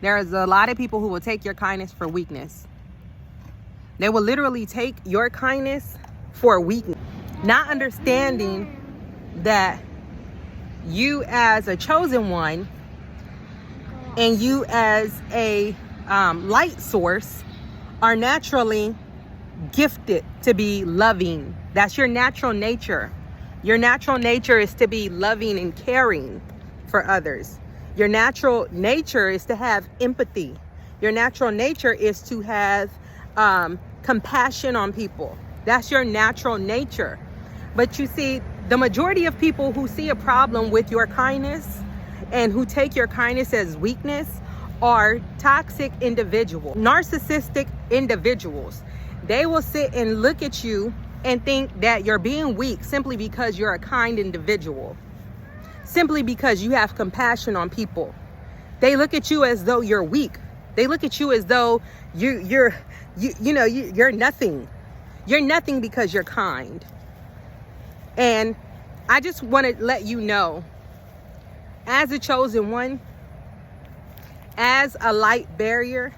There's a lot of people who will take your kindness for weakness. They will literally take your kindness for weakness, not understanding that you as a chosen one and you as a light source are naturally gifted to be loving. That's your natural nature. Your natural nature is to be loving and caring for others. Your natural nature is to have empathy. Your natural nature is to have compassion on people. That's your natural nature. But you see, the majority of people who see a problem with your kindness and who take your kindness as weakness are toxic individuals, narcissistic individuals. They will sit and look at you and think that you're being weak simply because you're a kind individual, simply because you have compassion on people. They look at you as though you're weak. They look at you as though you're nothing. You're nothing because you're kind. And I just want to let you know, as a chosen one, as a light barrier,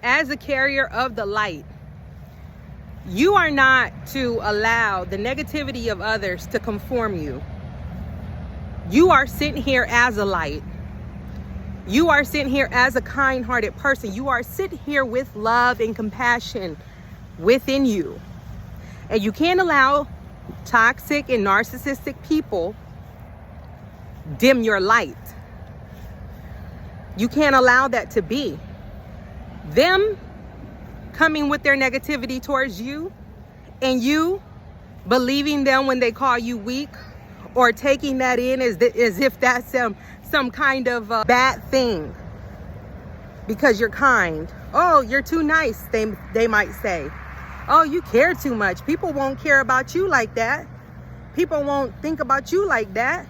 as a carrier of the light, you are not to allow the negativity of others to conform you. You are sitting here as a light. You are sitting here as a kind-hearted person. You are sitting here with love and compassion within you. And you can't allow toxic and narcissistic people dim your light. You can't allow that to be. Them coming with their negativity towards you and you believing them when they call you weak, or taking that in as if that's some kind of bad thing because you're kind. Oh, you're too nice, they might say. Oh, you care too much. People won't care about you like that. People won't think about you like that.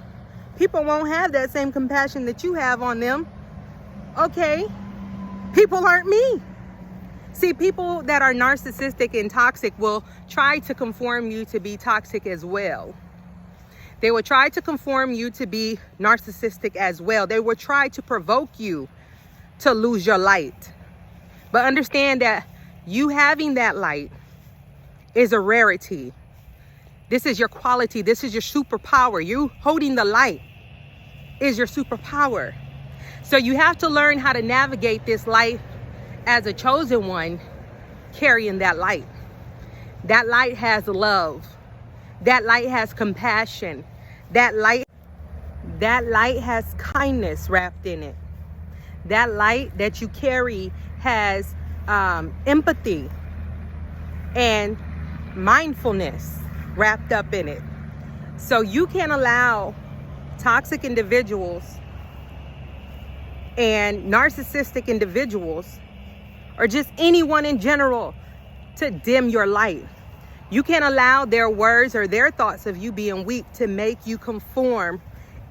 People won't have that same compassion that you have on them. Okay, people aren't me. See, people that are narcissistic and toxic will try to conform you to be toxic as well. They will try to conform you to be narcissistic as well. They will try to provoke you to lose your light. But understand that you having that light is a rarity. This is your quality. This is your superpower. You holding the light is your superpower. So you have to learn how to navigate this life as a chosen one, carrying that light. That light has love. That light has compassion. That light has kindness wrapped in it. That light that you carry has empathy and mindfulness wrapped up in it. So you can't allow toxic individuals and narcissistic individuals, or just anyone in general, to dim your light. You can't allow their words or their thoughts of you being weak to make you conform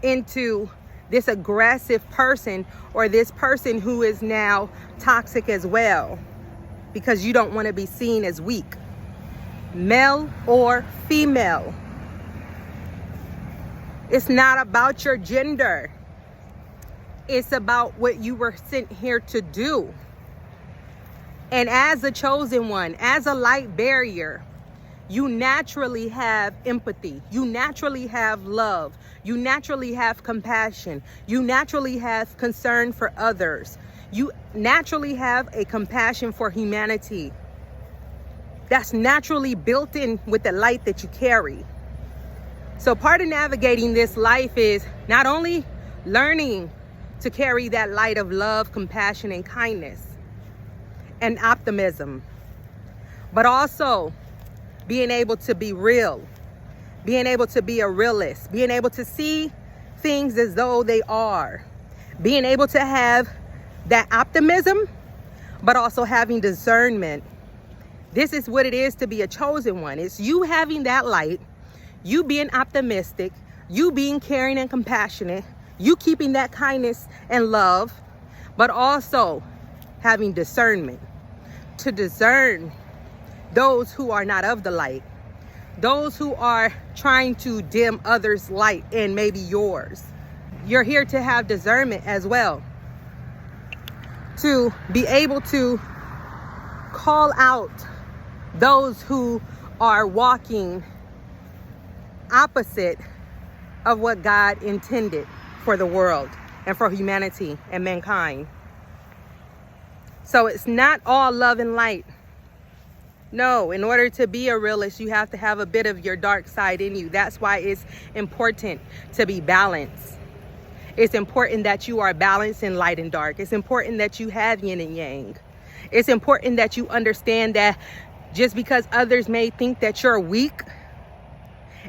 into this aggressive person, or this person who is now toxic as well, because you don't want to be seen as weak, male or female. It's not about your gender. It's about what you were sent here to do. And as a chosen one, as a light barrier, you naturally have empathy. You naturally have love. You naturally have compassion. You naturally have concern for others. You naturally have a compassion for humanity. That's naturally built in with the light that you carry. So part of navigating this life is not only learning to carry that light of love, compassion, and kindness, and optimism, but also being able to be real, being able to be a realist, being able to see things as though they are, being able to have that optimism, but also having discernment. This is what it is to be a chosen one. It's you having that light, you being optimistic, you being caring and compassionate, you keeping that kindness and love, but also having discernment to discern those who are not of the light, those who are trying to dim others' light and maybe yours. You're here to have discernment as well. to be able to call out those who are walking opposite of what God intended for the world and for humanity and mankind. So it's not all love and light. No, in order to be a realist, you have to have a bit of your dark side in you. That's why it's important to be balanced. It's important that you are balanced in light and dark. It's important that you have yin and yang. It's important that you understand that just because others may think that you're weak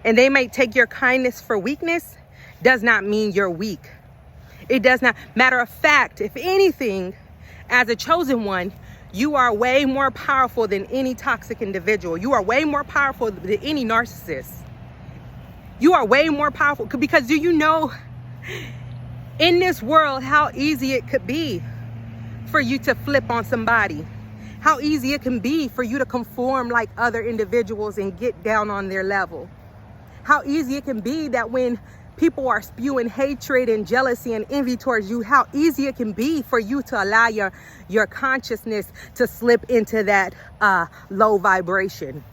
and they may take your kindness for weakness, does not mean you're weak. It does not. Matter of fact, if anything, as a chosen one, you are way more powerful than any toxic individual. You are way more powerful than any narcissist. You are way more powerful because do you know in this world how easy it could be for you to flip on somebody? How easy it can be for you to conform like other individuals and get down on their level. How easy it can be that when people are spewing hatred and jealousy and envy towards you, how easy it can be for you to allow your consciousness to slip into that low vibration.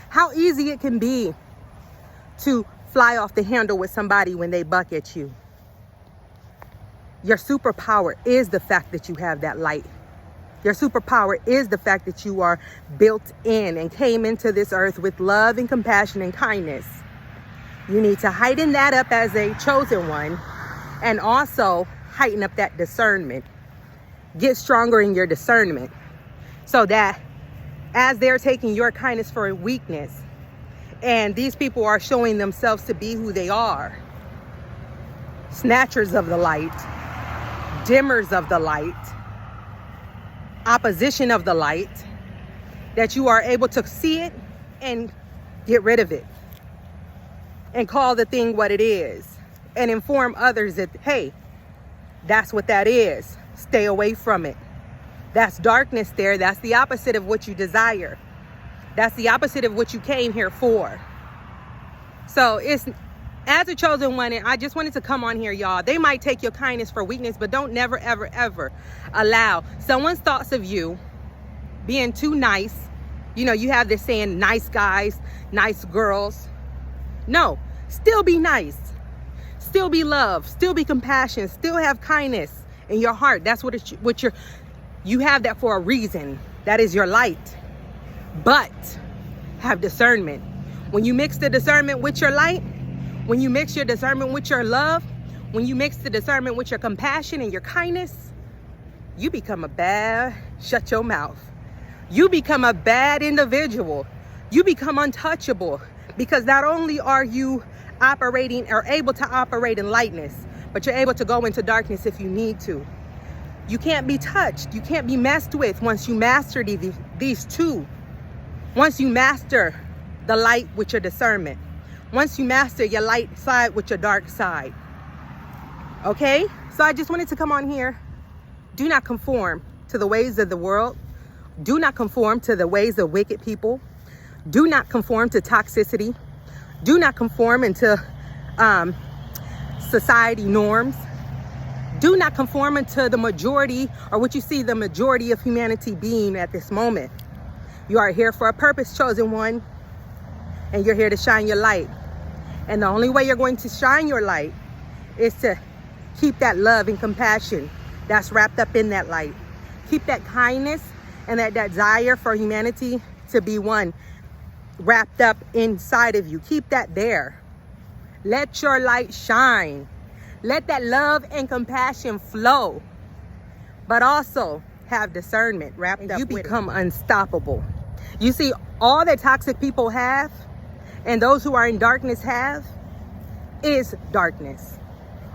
How easy it can be to fly off the handle with somebody when they buck at you. Your superpower is the fact that you have that light. Your superpower is the fact that you are built in and came into this earth with love and compassion and kindness. You need to heighten that up as a chosen one and also heighten up that discernment. Get stronger in your discernment so that as they're taking your kindness for a weakness and these people are showing themselves to be who they are, snatchers of the light, dimmers of the light, opposition of the light, that you are able to see it and get rid of it and call the thing what it is and inform others that, hey, that's what that is. Stay away from it. That's darkness there. That's the opposite of what you desire. That's the opposite of what you came here for. So it's, as a chosen one, and I just wanted to come on here, y'all. They might take your kindness for weakness, but don't never, ever, ever allow someone's thoughts of you being too nice. You know, you have this saying, nice guys, nice girls. No, still be nice. Still be love. Still be compassion. Still have kindness in your heart. That's you have that for a reason. That is your light. But have discernment. When you mix the discernment with your light, when you mix your discernment with your love, when you mix the discernment with your compassion and your kindness, you become a bad, shut your mouth. You become a bad individual. You become untouchable because not only are you operating or able to operate in lightness, but you're able to go into darkness if you need to. You can't be touched. You can't be messed with once you master these two. Once you master the light with your discernment. Once you master your light side with your dark side. Okay? So I just wanted to come on here. Do not conform to the ways of the world. Do not conform to the ways of wicked people. Do not conform to toxicity. Do not conform into society norms. Do not conform into the majority or what you see the majority of humanity being at this moment. You are here for a purpose, chosen one, and you're here to shine your light. And the only way you're going to shine your light is to keep that love and compassion that's wrapped up in that light. Keep that kindness and that desire for humanity to be one wrapped up inside of you. Keep that there. Let your light shine. Let that love and compassion flow. But also have discernment wrapped up. You become unstoppable. You see, all that toxic people have and those who are in darkness have is darkness.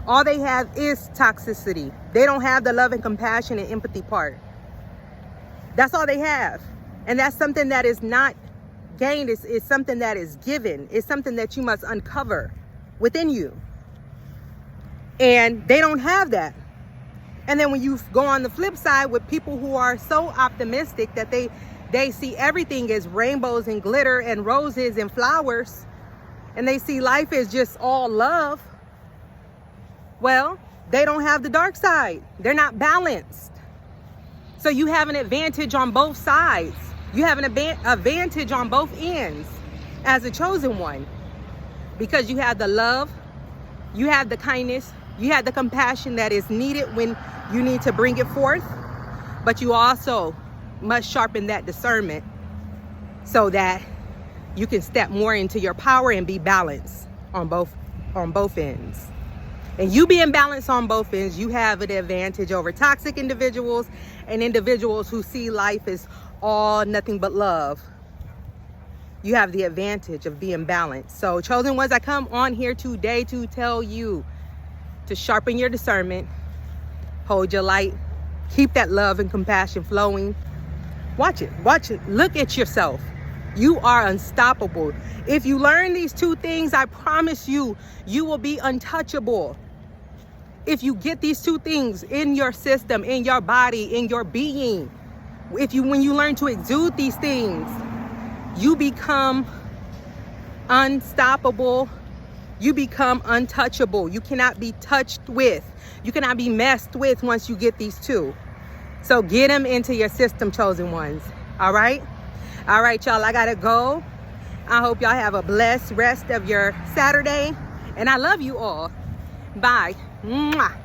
All they have is toxicity. They don't have the love and compassion and empathy part. That's all they have. And that's something that is not gained. It's something that is given. It's something that you must uncover within you. And they don't have that. And then when you go on the flip side with people who are so optimistic that they see everything as rainbows and glitter and roses and flowers, and they see life as just all love, well, they don't have the dark side. They're not balanced. So you have an advantage on both sides. You have an advantage on both ends as a chosen one, because you have the love, you have the kindness, you have the compassion that is needed when you need to bring it forth, but you also must sharpen that discernment so that you can step more into your power and be balanced on both ends. And you being balanced on both ends, you have an advantage over toxic individuals and individuals who see life as all nothing but love. You have the advantage of being balanced. So chosen ones, I come on here today to tell you to sharpen your discernment, hold your light, keep that love and compassion flowing. Watch it, look at yourself. You are unstoppable. If you learn these two things, I promise you, you will be untouchable. If you get these two things in your system, in your body, in your being, when you learn to exude these things, you become unstoppable. You become untouchable. You cannot be touched with. You cannot be messed with once you get these two. So get them into your system, chosen ones. All right? All right, y'all, I gotta go. I hope y'all have a blessed rest of your Saturday. And I love you all. Bye. Mwah.